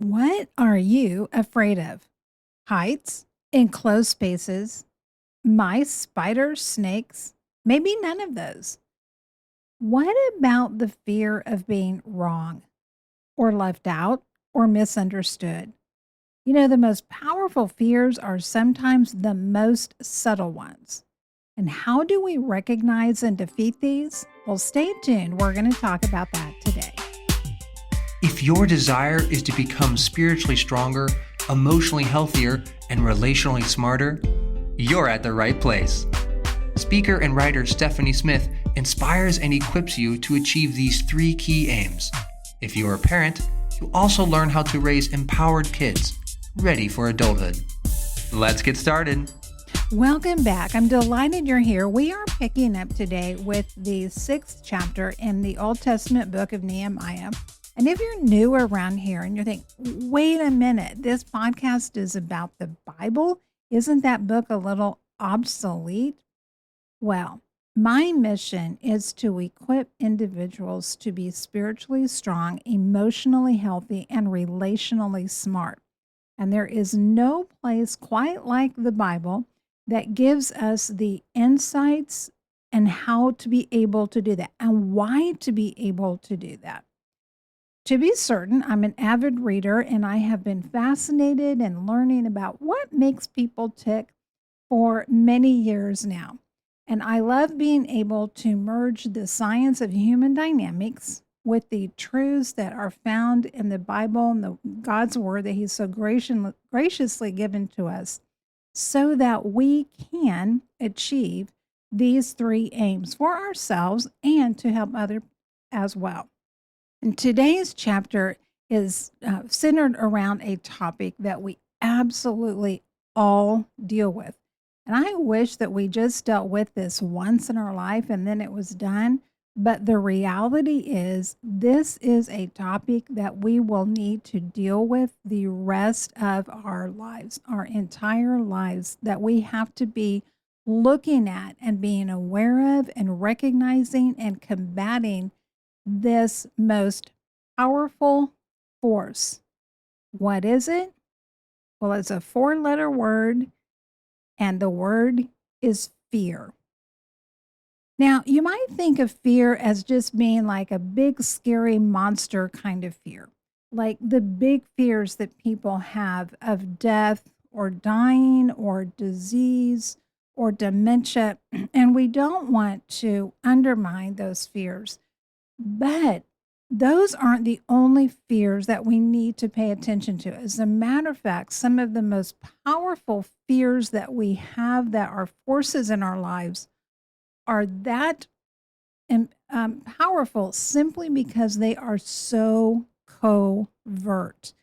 What are you afraid of? Heights, enclosed spaces, mice, spiders, snakes? Maybe none of those. What about the fear of being wrong or left out or misunderstood? The most powerful fears are sometimes the most subtle ones. And how do we recognize and defeat these? Well, stay tuned. We're going to talk about that today. If your desire is to become spiritually stronger, emotionally healthier, and relationally smarter, you're at the right place. Speaker and writer Stephanie Smith inspires and equips you to achieve these three key aims. If you're a parent, you'll also learn how to raise empowered kids, ready for adulthood. Let's get started. Welcome back. I'm delighted you're here. We are picking up today with the 6th chapter in the Old Testament book of Nehemiah. And if you're new around here and you're thinking, wait a minute, this podcast is about the Bible, isn't that book a little obsolete? Well, my mission is to equip individuals to be spiritually strong, emotionally healthy, and relationally smart. And there is no place quite like the Bible that gives us the insights and how to be able to do that and why to be able to do that. To be certain, I'm an avid reader and I have been fascinated and learning about what makes people tick for many years now. And I love being able to merge the science of human dynamics with the truths that are found in the Bible and God's word that He's so graciously given to us so that we can achieve these three aims for ourselves and to help others as well. And today's chapter is centered around a topic that we absolutely all deal with. And I wish that we just dealt with this once in our life and then it was done. But the reality is, this is a topic that we will need to deal with the rest of our lives, our entire lives, that we have to be looking at and being aware of and recognizing and combating this most powerful force. What is it? Well, it's a 4-letter word, and the word is fear. Now, you might think of fear as just being like a big, scary monster kind of fear, like the big fears that people have of death or dying or disease or dementia. And we don't want to undermine those fears. But those aren't the only fears that we need to pay attention to. As a matter of fact, some of the most powerful fears that we have that are forces in our lives are that powerful simply because they are so covert.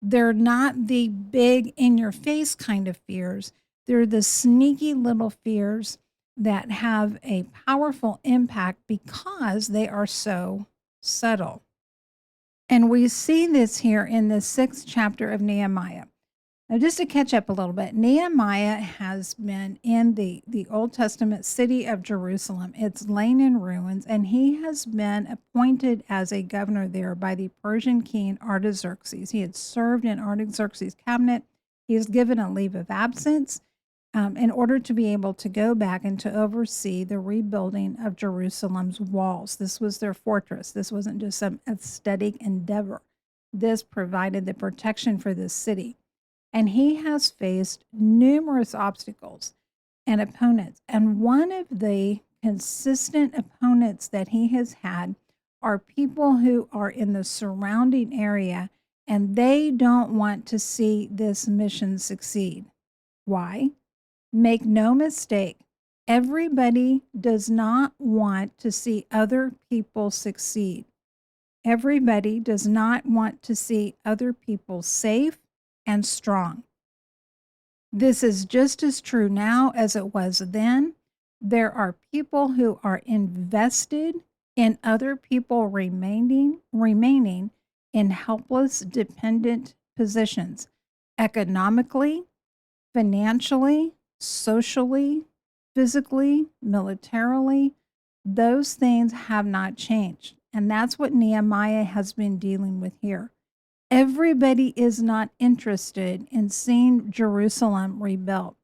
They're not the big in your face kind of fears. They're the sneaky little fears that have a powerful impact because they are so subtle. And we see this here in the 6th chapter of Nehemiah. Now, just to catch up a little bit, Nehemiah has been in the Old Testament city of Jerusalem. It's lain in ruins, and he has been appointed as a governor there by the Persian king Artaxerxes. He had served in Artaxerxes' cabinet. He was given a leave of absence in order to be able to go back and to oversee the rebuilding of Jerusalem's walls. This was their fortress. This wasn't just some aesthetic endeavor. This provided the protection for this city. And he has faced numerous obstacles and opponents. And one of the consistent opponents that he has had are people who are in the surrounding area and they don't want to see this mission succeed. Why? Make no mistake, everybody does not want to see other people succeed. Everybody does not want to see other people safe and strong. This is just as true now as it was then. There are people who are invested in other people remaining in helpless, dependent positions, economically, financially, socially, physically, militarily. Those things have not changed. And that's what Nehemiah has been dealing with here. Everybody is not interested in seeing Jerusalem rebuilt.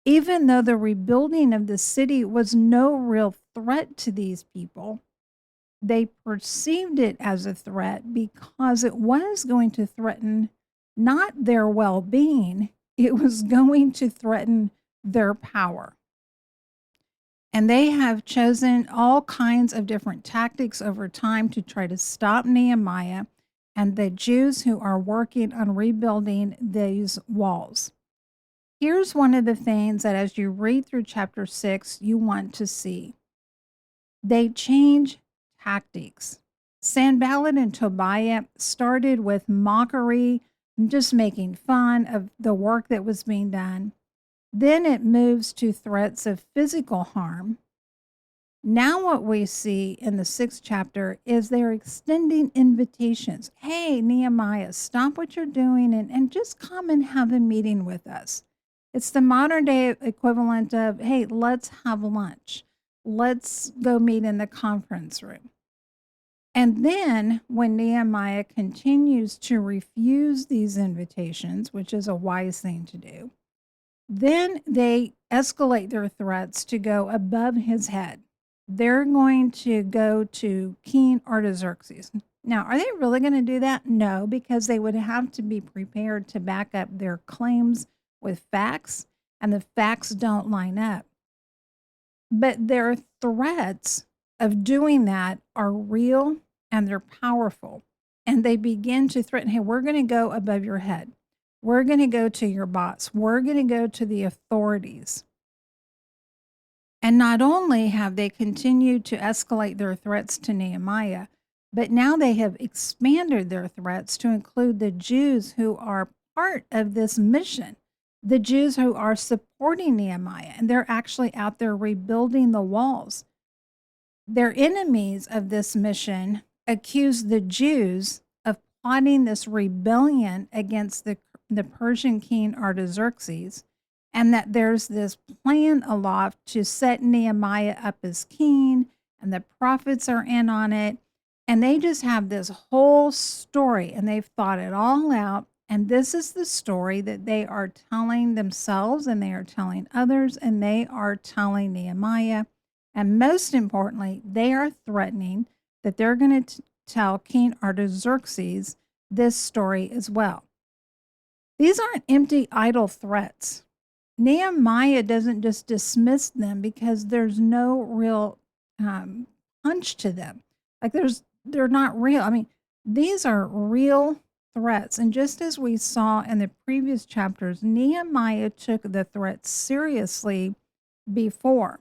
Even though the rebuilding of the city was no real threat to these people, they perceived it as a threat because it was going to threaten not their well being, it was going to threaten their power. And they have chosen all kinds of different tactics over time to try to stop Nehemiah and the Jews who are working on rebuilding these walls. Here's one of the things that as you read through chapter 6, you want to see. They change tactics. Sanballat and Tobiah started with mockery, just making fun of the work that was being done. Then it moves to threats of physical harm. Now, what we see in the 6th chapter is they're extending invitations. Hey, Nehemiah, stop what you're doing and just come and have a meeting with us. It's the modern day equivalent of, hey, let's have lunch. Let's go meet in the conference room. And then when Nehemiah continues to refuse these invitations, which is a wise thing to do, then they escalate their threats to go above his head. They're going to go to King Artaxerxes. Now, are they really going to do that? No, because they would have to be prepared to back up their claims with facts, and the facts don't line up. But their threats of doing that are real and they're powerful. And they begin to threaten, hey, we're going to go above your head. We're going to go to your boss. We're going to go to the authorities. And not only have they continued to escalate their threats to Nehemiah, but now they have expanded their threats to include the Jews who are part of this mission, the Jews who are supporting Nehemiah, and they're actually out there rebuilding the walls. Their enemies of this mission accuse the Jews of plotting this rebellion against the Persian king Artaxerxes, and that there's this plan aloft to set Nehemiah up as king, and the prophets are in on it. And they just have this whole story, and they've thought it all out. And this is the story that they are telling themselves, and they are telling others, and they are telling Nehemiah. And most importantly, they are threatening that they're going to tell King Artaxerxes this story as well. These aren't empty, idle threats. Nehemiah doesn't just dismiss them because there's no real punch to them. Like they're not real. I mean, these are real threats. And just as we saw in the previous chapters, Nehemiah took the threats seriously before.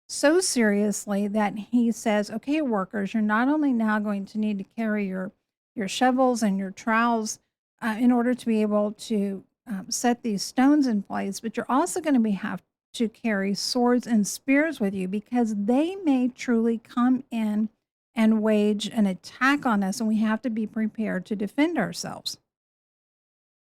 So seriously that he says, okay, workers, you're not only now going to need to carry your shovels and your trowels in order to be able to set these stones in place, but you're also going to have to carry swords and spears with you because they may truly come in and wage an attack on us, and we have to be prepared to defend ourselves.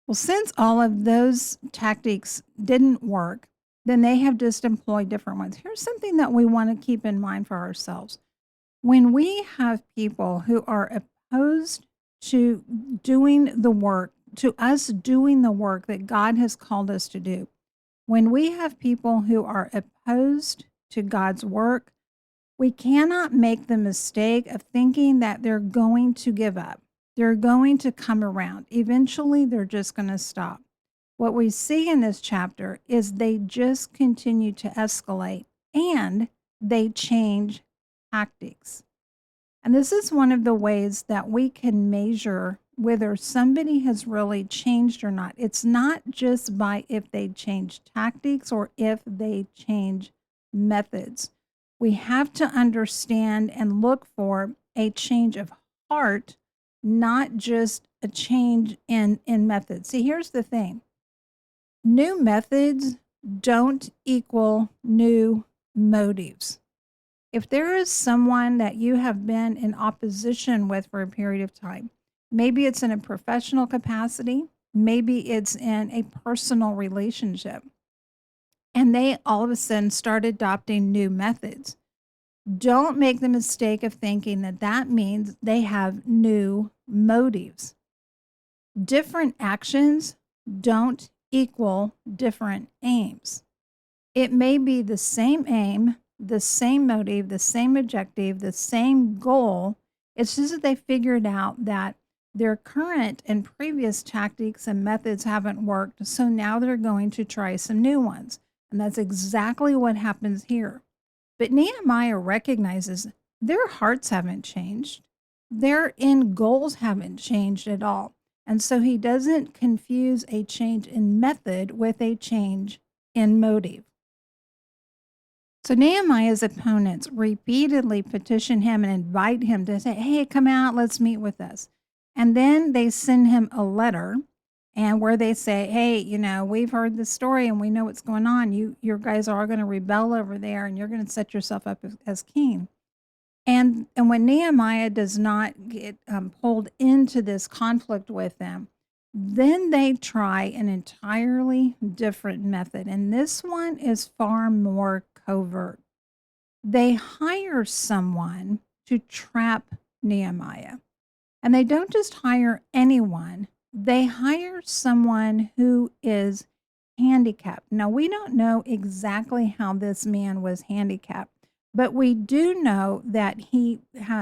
Well, since all of those tactics didn't work, then they have just employed different ones. Here's something that we want to keep in mind for ourselves. When we have people who are opposed to doing the work, to us doing the work that God has called us to do, when we have people who are opposed to God's work, we cannot make the mistake of thinking that they're going to give up. They're going to come around. Eventually, they're just going to stop. What we see in this chapter is they just continue to escalate and they change tactics. And this is one of the ways that we can measure whether somebody has really changed or not. It's not just by if they change tactics or if they change methods. We have to understand and look for a change of heart, not just a change in methods. See, here's the thing. New methods don't equal new motives. If there is someone that you have been in opposition with for a period of time, maybe it's in a professional capacity, maybe it's in a personal relationship, and they all of a sudden start adopting new methods, don't make the mistake of thinking that that means they have new motives. Different actions don't equal different aims. It may be the same aim, the same motive, the same objective, the same goal. It's just that they figured out that their current and previous tactics and methods haven't worked. So now they're going to try some new ones. And that's exactly what happens here. But Nehemiah recognizes their hearts haven't changed, their end goals haven't changed at all. And so he doesn't confuse a change in method with a change in motive. So Nehemiah's opponents repeatedly petition him and invite him to say, hey, come out, let's meet with us. And then they send him a letter and where they say, hey, we've heard the story and we know what's going on. Your guys are going to rebel over there and you're going to set yourself up as king. And when Nehemiah does not get pulled into this conflict with them, then they try an entirely different method. And this one is far more covert. They hire someone to trap Nehemiah. And they don't just hire anyone, they hire someone who is handicapped. Now, we don't know exactly how this man was handicapped, but we do know that he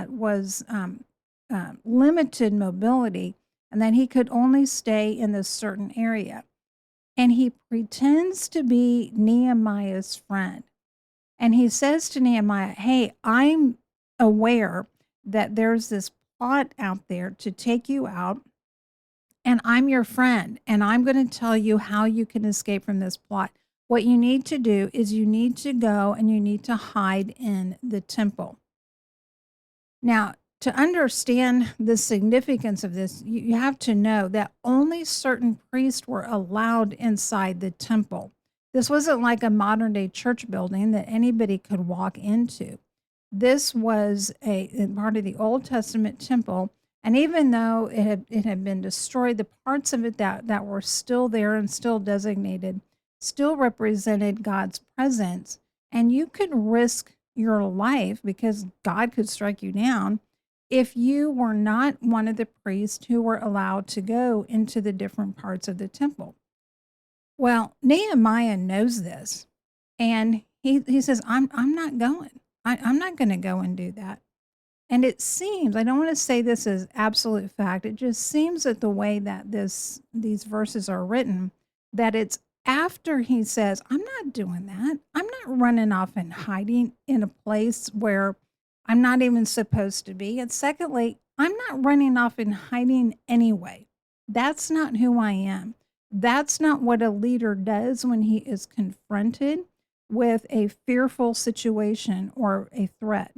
was limited mobility and that he could only stay in this certain area. And he pretends to be Nehemiah's friend. And he says to Nehemiah, hey, I'm aware that there's this plot out there to take you out, and I'm your friend, and I'm going to tell you how you can escape from this plot. What you need to do is you need to go and you need to hide in the temple. Now, to understand the significance of this, you have to know that only certain priests were allowed inside the temple. This wasn't like a modern day church building that anybody could walk into. This was a part of the Old Testament temple. And even though it had been destroyed, the parts of it that were still there and still designated still represented God's presence. And you could risk your life because God could strike you down if you were not one of the priests who were allowed to go into the different parts of the temple. Well, Nehemiah knows this, and he says, I'm not going. I'm not going to go and do that. And it seems, I don't want to say this as absolute fact, it just seems that the way that these verses are written, that it's after he says, I'm not doing that. I'm not running off and hiding in a place where I'm not even supposed to be. And secondly, I'm not running off and hiding anyway. That's not who I am. That's not what a leader does when he is confronted with a fearful situation or a threat.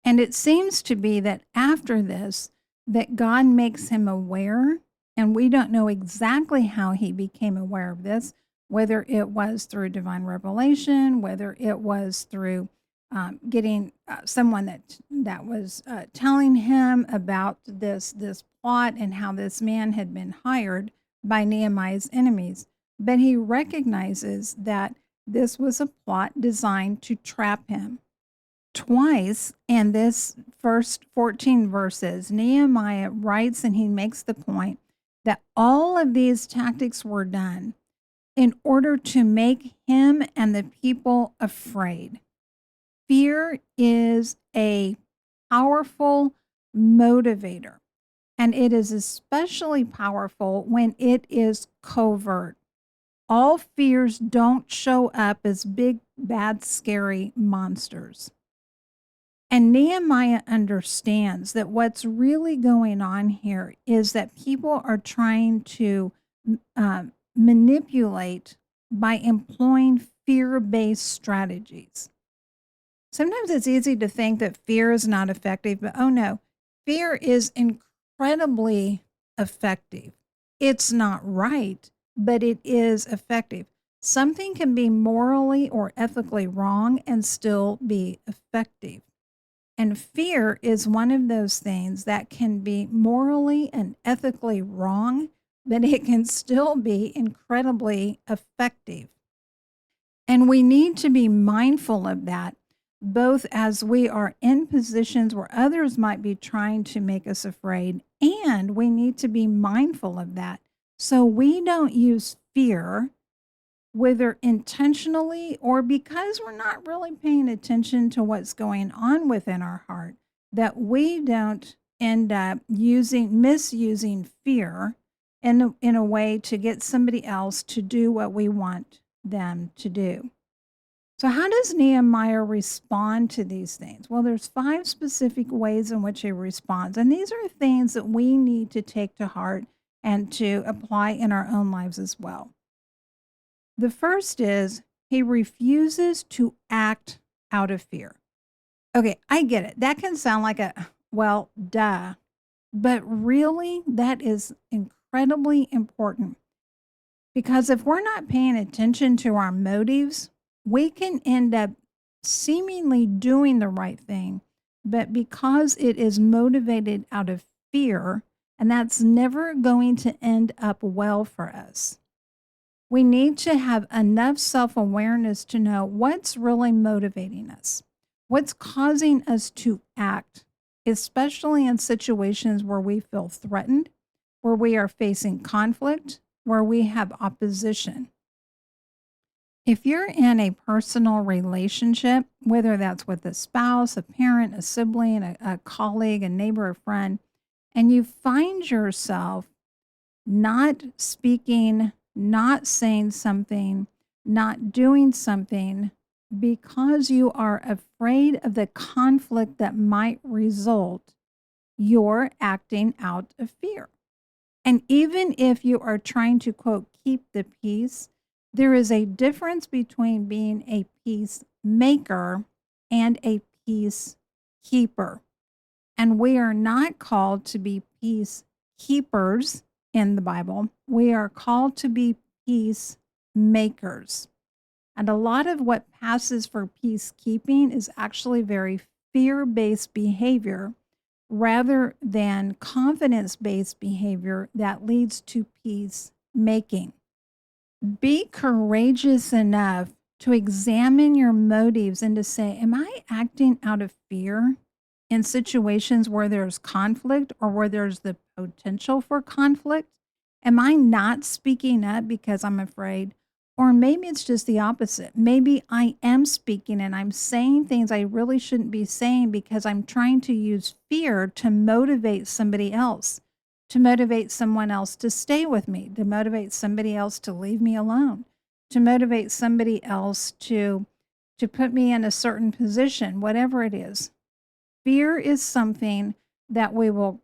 And it seems to be that after this, that God makes him aware, and we don't know exactly how he became aware of this, whether it was through divine revelation, whether it was through getting someone that was telling him about this plot and how this man had been hired by Nehemiah's enemies. But he recognizes that this was a plot designed to trap him. Twice in this first 14 verses, Nehemiah writes and he makes the point that all of these tactics were done in order to make him and the people afraid. Fear is a powerful motivator, and it is especially powerful when it is covert. All fears don't show up as big, bad, scary monsters. And Nehemiah understands that what's really going on here is that people are trying to manipulate by employing fear-based strategies. Sometimes it's easy to think that fear is not effective, but oh no, fear is incredibly effective. It's not right, but it is effective. Something can be morally or ethically wrong and still be effective. And fear is one of those things that can be morally and ethically wrong, but it can still be incredibly effective. And we need to be mindful of that both as we are in positions where others might be trying to make us afraid, and we need to be mindful of that. So we don't use fear, whether intentionally or because we're not really paying attention to what's going on within our heart, that we don't end up misusing fear in a way to get somebody else to do what we want them to do. So how does Nehemiah respond to these things? Well, there's 5 specific ways in which he responds, and these are things that we need to take to heart and to apply in our own lives as well. The first is he refuses to act out of fear. Okay, I get it. That can sound like well, duh. But really, that is incredibly important because if we're not paying attention to our motives, we can end up seemingly doing the right thing, but because it is motivated out of fear, and that's never going to end up well for us. We need to have enough self awareness to know what's really motivating us, what's causing us to act, especially in situations where we feel threatened, where we are facing conflict, where we have opposition. If you're in a personal relationship, whether that's with a spouse, a parent, a sibling, a colleague, a neighbor, a friend, and you find yourself not speaking, not saying something, not doing something because you are afraid of the conflict that might result, you're acting out of fear. And even if you are trying to, quote, keep the peace, there is a difference between being a peacemaker and a peacekeeper. And we are not called to be peacekeepers in the Bible. We are called to be peacemakers. And a lot of what passes for peacekeeping is actually very fear based behavior rather than confidence based behavior that leads to peacemaking. Be courageous enough to examine your motives and to say, am I acting out of fear in situations where there's conflict or where there's the potential for conflict? Am I not speaking up because I'm afraid? Or maybe it's just the opposite. Maybe I am speaking and I'm saying things I really shouldn't be saying because I'm trying to use fear to motivate somebody else, to motivate someone else to stay with me, to motivate somebody else to leave me alone, to motivate somebody else to put me in a certain position, whatever it is. Fear is something that we will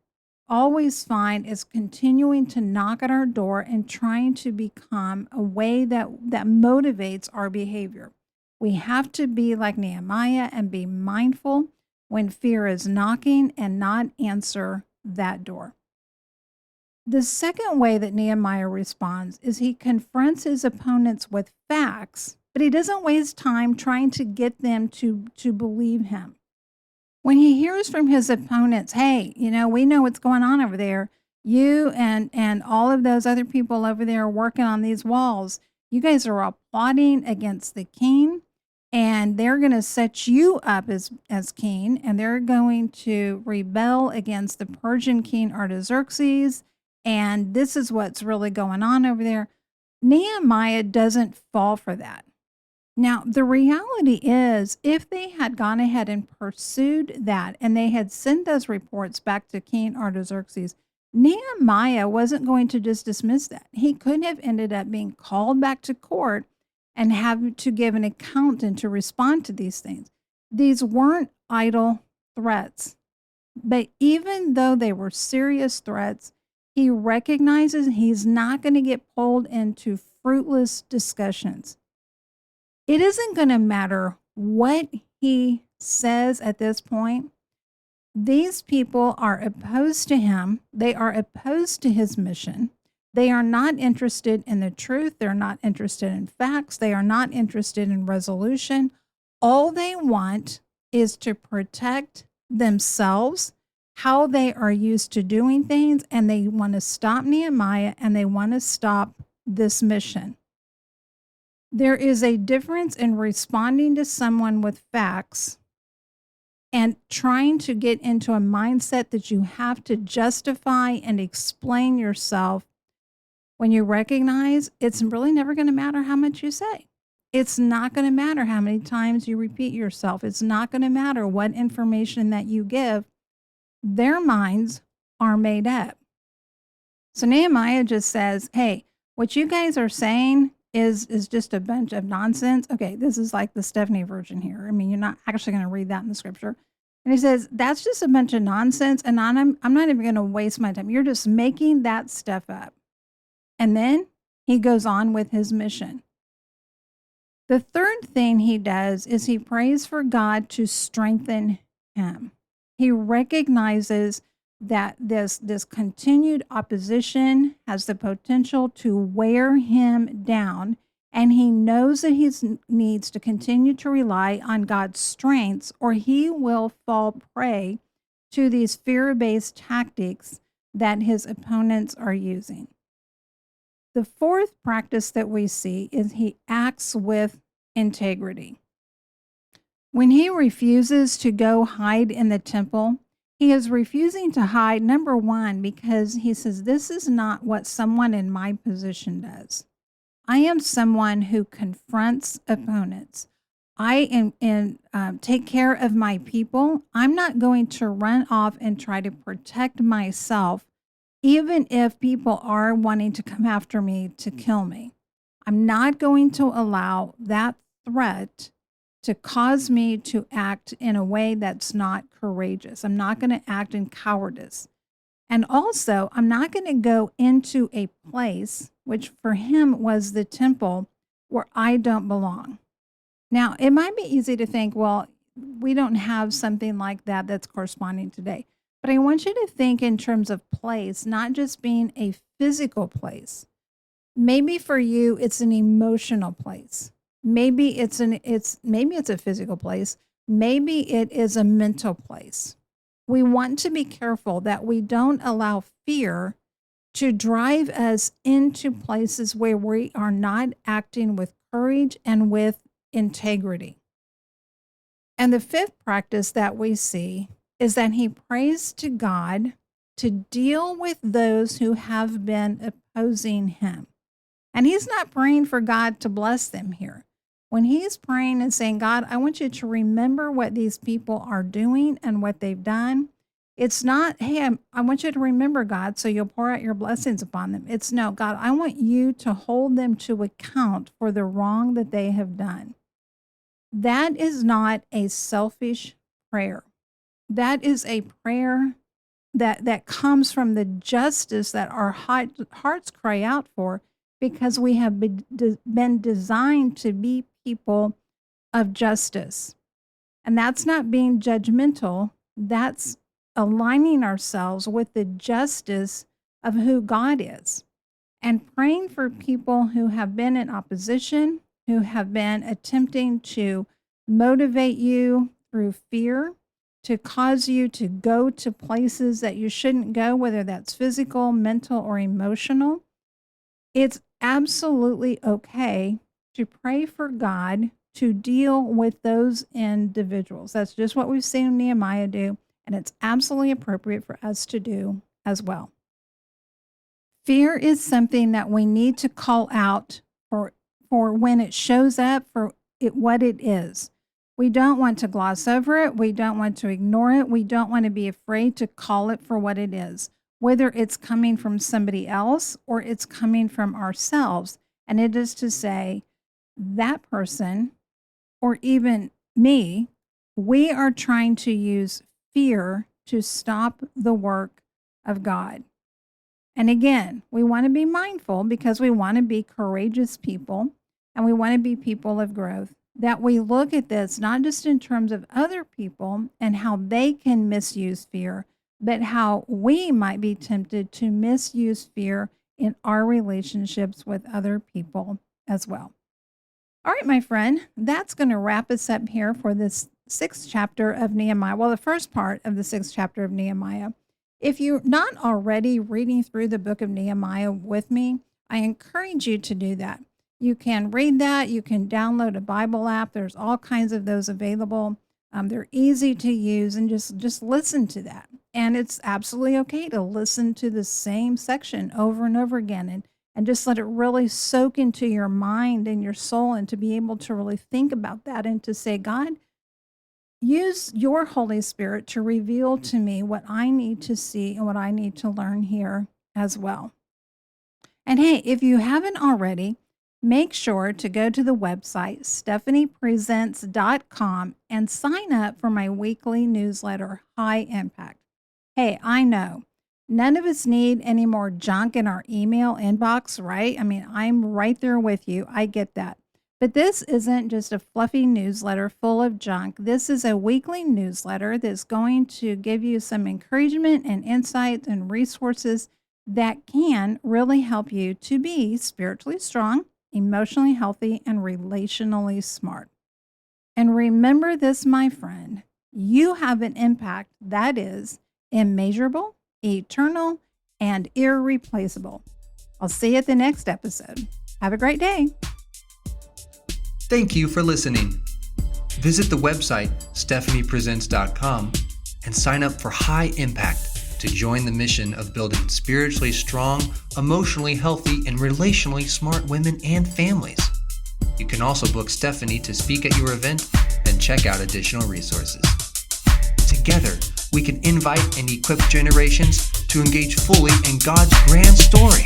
always find is continuing to knock at our door and trying to become a way that motivates our behavior. We have to be like Nehemiah and be mindful when fear is knocking and not answer that door. The second way that Nehemiah responds is he confronts his opponents with facts, but he doesn't waste time trying to get them to believe him. When he hears from his opponents, hey, we know what's going on over there. You and all of those other people over there are working on these walls. You guys are all plotting against the king, and they're going to set you up as king, and they're going to rebel against the Persian king Artaxerxes, and this is what's really going on over there. Nehemiah doesn't fall for that. Now, the reality is, if they had gone ahead and pursued that and they had sent those reports back to King Artaxerxes, Nehemiah wasn't going to just dismiss that. He could have ended up being called back to court and have to give an account and to respond to these things. These weren't idle threats, but even though they were serious threats, he recognizes he's not going to get pulled into fruitless discussions. It isn't going to matter what he says at this point. These people are opposed to him. They are opposed to his mission. They are not interested in the truth. They're not interested in facts. They are not interested in resolution. All they want is to protect themselves, how they are used to doing things, and they want to stop Nehemiah and they want to stop this mission. There is a difference in responding to someone with facts and trying to get into a mindset that you have to justify and explain yourself, when you recognize it's really never going to matter how much you say. It's not going to matter how many times you repeat yourself. It's not going to matter what information that you give. Their minds are made up. So Nehemiah just says, hey, what you guys are saying is just a bunch of nonsense. Okay, this is like the Stephanie version here. I mean, you're not actually going to read that in the scripture. And he says, that's just a bunch of nonsense, and I'm not even going to waste my time. You're just making that stuff up. And then he goes on with his mission. The third thing he does is he prays for God to strengthen him. He recognizes that this continued opposition has the potential to wear him down, and he knows that he needs to continue to rely on God's strengths, or he will fall prey to these fear-based tactics that his opponents are using. The fourth practice that we see is he acts with integrity. When he refuses to go hide in the temple, he is refusing to hide, number one, because he says, this is not what someone in my position does. I am someone who confronts opponents. I take care of my people. I'm not going to run off and try to protect myself, even if people are wanting to come after me to kill me. I'm not going to allow that threat to cause me to act in a way that's not courageous. I'm not going to act in cowardice. And also, I'm not going to go into a place, which for him was the temple, where I don't belong. Now, it might be easy to think, well, we don't have something like that that's corresponding today. But I want you to think in terms of place, not just being a physical place. Maybe for you, it's an emotional place. Maybe it's a physical place. Maybe it is a mental place. We want to be careful that we don't allow fear to drive us into places where we are not acting with courage and with integrity. And the fifth practice that we see is that he prays to God to deal with those who have been opposing him. And he's not praying for God to bless them here. When he's praying and saying, God, I want you to remember what these people are doing and what they've done, it's not, hey, I want you to remember, God, so you'll pour out your blessings upon them. It's no, God, I want you to hold them to account for the wrong that they have done. That is not a selfish prayer. That is a prayer that comes from the justice that our hearts cry out for, because we have been designed to be people of justice. And that's not being judgmental. That's aligning ourselves with the justice of who God is. And praying for people who have been in opposition, who have been attempting to motivate you through fear, to cause you to go to places that you shouldn't go, whether that's physical, mental, or emotional. It's absolutely okay to pray for God to deal with those individuals. That's just what we've seen Nehemiah do, and it's absolutely appropriate for us to do as well. Fear is something that we need to call out for when it shows up for it, what it is. We don't want to gloss over it. We don't want to ignore it. We don't want to be afraid to call it for what it is, whether it's coming from somebody else or it's coming from ourselves. And it is to say, that person, or even me, we are trying to use fear to stop the work of God. And again, we want to be mindful, because we want to be courageous people and we want to be people of growth, that we look at this not just in terms of other people and how they can misuse fear, but how we might be tempted to misuse fear in our relationships with other people as well. All right, my friend, that's going to wrap us up here for this 6th chapter of Nehemiah. Well, the first part of the 6th chapter of Nehemiah. If you're not already reading through the book of Nehemiah with me, I encourage you to do that. You can read that. You can download a Bible app. There's all kinds of those available. They're easy to use, and just listen to that. And it's absolutely okay to listen to the same section over and over again, and just let it really soak into your mind and your soul, and to be able to really think about that and to say, God, use your Holy Spirit to reveal to me what I need to see and what I need to learn here as well. And hey, if you haven't already, make sure to go to the website stephaniepresents.com and sign up for my weekly newsletter, High Impact. Hey, I know none of us need any more junk in our email inbox, right? I mean, I'm right there with you. I get that. But this isn't just a fluffy newsletter full of junk. This is a weekly newsletter that's going to give you some encouragement and insights and resources that can really help you to be spiritually strong, emotionally healthy, and relationally smart. And remember this, my friend, you have an impact that is immeasurable, eternal, and irreplaceable. I'll see you at the next episode. Have a great day. Thank you for listening. Visit the website stephaniepresents.com and sign up for High Impact to join the mission of building spiritually strong, emotionally healthy, and relationally smart women and families. You can also book Stephanie to speak at your event and check out additional resources. Together, we can invite and equip generations to engage fully in God's grand story.